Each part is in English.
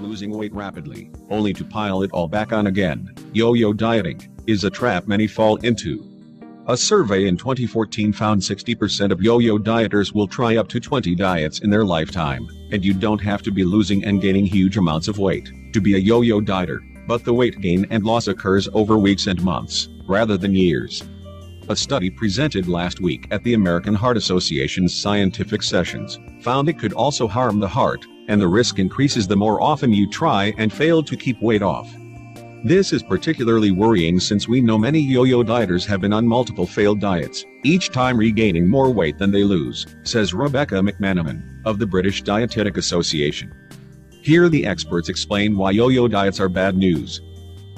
losing weight rapidly, only to pile it all back on again. Yo-yo dieting is a trap many fall into. A survey in 2014 found 60% of yo-yo dieters will try up to 20 diets in their lifetime, and you don't have to be losing and gaining huge amounts of weight to be a yo-yo dieter, but the weight gain and loss occurs over weeks and months, rather than years. A study presented last week at the American Heart Association's scientific sessions found it could also harm the heart, and the risk increases the more often you try and fail to keep weight off. This is particularly worrying since we know many yo-yo dieters have been on multiple failed diets, each time regaining more weight than they lose, says Rebecca McManaman of the British Dietetic Association. Here the experts explain why yo-yo diets are bad news.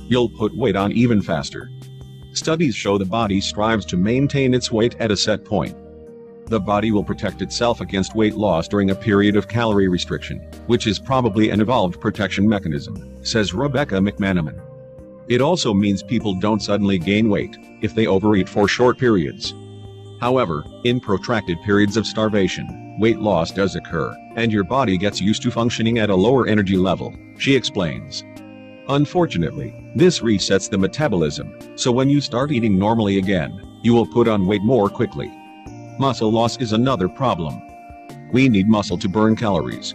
You'll put weight on even faster. Studies show the body strives to maintain its weight at a set point. The body will protect itself against weight loss during a period of calorie restriction, which is probably an evolved protection mechanism, says Rebecca McManaman. It also means people don't suddenly gain weight if they overeat for short periods. However, in protracted periods of starvation, weight loss does occur, and your body gets used to functioning at a lower energy level, she explains. Unfortunately, this resets the metabolism, so when you start eating normally again, you will put on weight more quickly. Muscle loss is another problem. We need muscle to burn calories.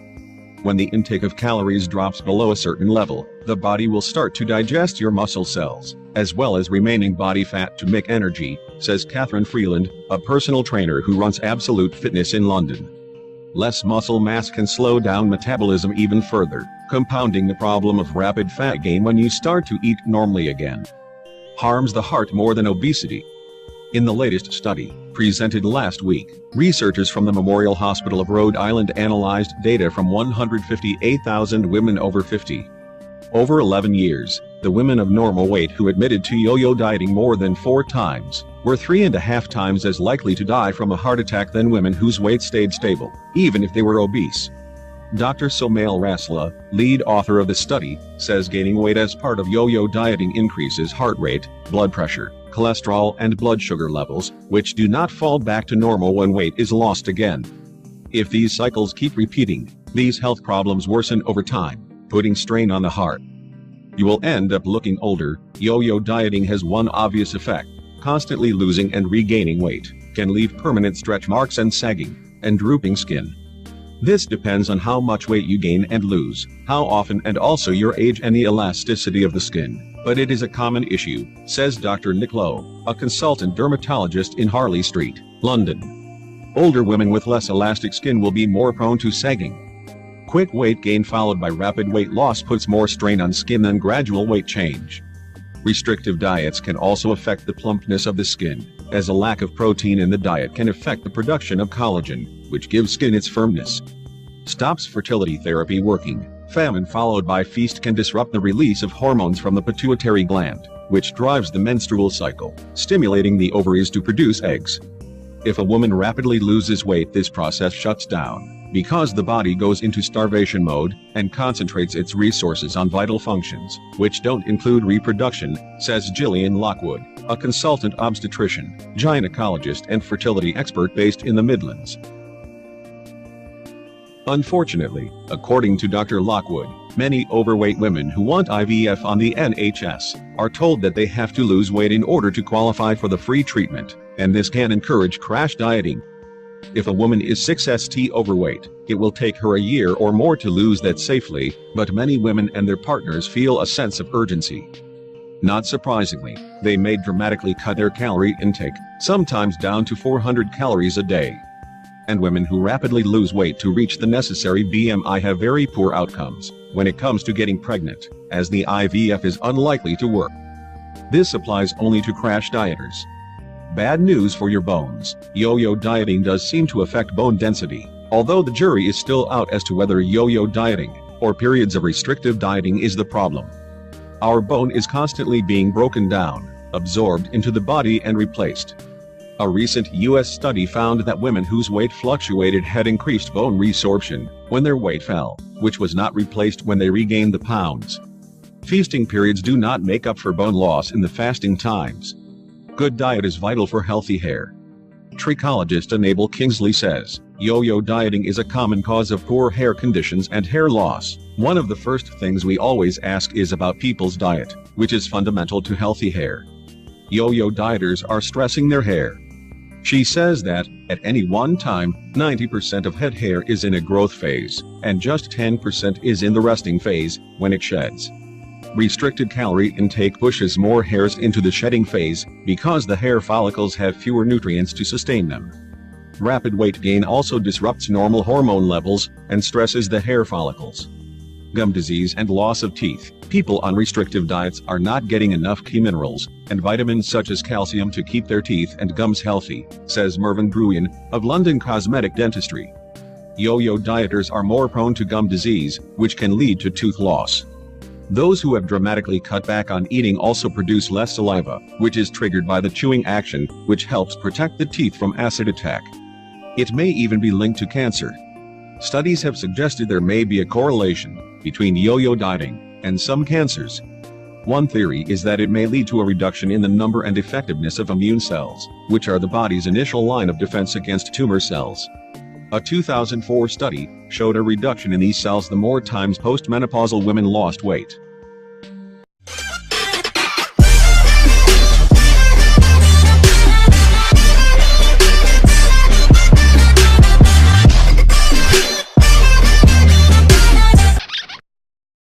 When the intake of calories drops below a certain level, the body will start to digest your muscle cells, as well as remaining body fat to make energy, says Catherine Freeland, a personal trainer who runs Absolute Fitness in London. Less muscle mass can slow down metabolism even further, compounding the problem of rapid fat gain when you start to eat normally again. Harms the heart more than obesity. In the latest study, presented last week, researchers from the Memorial Hospital of Rhode Island analyzed data from 158,000 women over 50. Over 11 years, the women of normal weight who admitted to yo-yo dieting more than 4 times were 3.5 times as likely to die from a heart attack than women whose weight stayed stable, even if they were obese. Dr. Somail Rasla, lead author of the study, says gaining weight as part of yo-yo dieting increases heart rate, blood pressure, cholesterol and blood sugar levels, which do not fall back to normal when weight is lost again. If these cycles keep repeating, these health problems worsen over time, putting strain on the heart. You will end up looking older. Yo-yo dieting has one obvious effect. Constantly losing and regaining weight can leave permanent stretch marks and sagging and drooping skin. This depends on how much weight you gain and lose, how often, and also your age and the elasticity of the skin, but it is a common issue, says Dr. Nick Lowe, a consultant dermatologist in Harley Street, London. Older women with less elastic skin will be more prone to sagging. Quick weight gain followed by rapid weight loss puts more strain on skin than gradual weight change. Restrictive diets can also affect the plumpness of the skin, as a lack of protein in the diet can affect the production of collagen, which gives skin its firmness. Stops fertility therapy working. Famine followed by feast can disrupt the release of hormones from the pituitary gland, which drives the menstrual cycle, stimulating the ovaries to produce eggs. If a woman rapidly loses weight, this process shuts down, because the body goes into starvation mode and concentrates its resources on vital functions, which don't include reproduction, says Gillian Lockwood, a consultant obstetrician, gynecologist and fertility expert based in the Midlands. Unfortunately, according to Dr. Lockwood, many overweight women who want IVF on the NHS are told that they have to lose weight in order to qualify for the free treatment, and this can encourage crash dieting. If a woman is 6st overweight, it will take her a year or more to lose that safely, but many women and their partners feel a sense of urgency. Not surprisingly, they may dramatically cut their calorie intake, sometimes down to 400 calories a day. And women who rapidly lose weight to reach the necessary BMI have very poor outcomes when it comes to getting pregnant, as the IVF is unlikely to work. This applies only to crash dieters. Bad news for your bones. Yo-yo dieting does seem to affect bone density, although the jury is still out as to whether yo-yo dieting or periods of restrictive dieting is the problem. Our bone is constantly being broken down, absorbed into the body and replaced. A recent U.S. study found that women whose weight fluctuated had increased bone resorption when their weight fell, which was not replaced when they regained the pounds. Feasting periods do not make up for bone loss in the fasting times. Good diet is vital for healthy hair. Trichologist Anabel Kingsley says, Yo-yo dieting is a common cause of poor hair conditions and hair loss. One of the first things we always ask is about people's diet, which is fundamental to healthy hair. Yo-yo dieters are stressing their hair. She says that, at any one time, 90% of head hair is in a growth phase, and just 10% is in the resting phase, when it sheds. Restricted calorie intake pushes more hairs into the shedding phase, because the hair follicles have fewer nutrients to sustain them. Rapid weight gain also disrupts normal hormone levels, and stresses the hair follicles. Gum disease and loss of teeth. People on restrictive diets are not getting enough key minerals and vitamins such as calcium to keep their teeth and gums healthy, says Mervyn Bruin, of London Cosmetic Dentistry. Yo-yo dieters are more prone to gum disease, which can lead to tooth loss. Those who have dramatically cut back on eating also produce less saliva, which is triggered by the chewing action, which helps protect the teeth from acid attack. It may even be linked to cancer. Studies have suggested there may be a correlation between yo-yo dieting and some cancers. One theory is that it may lead to a reduction in the number and effectiveness of immune cells, which are the body's initial line of defense against tumor cells. A 2004 study showed a reduction in these cells the more times postmenopausal women lost weight.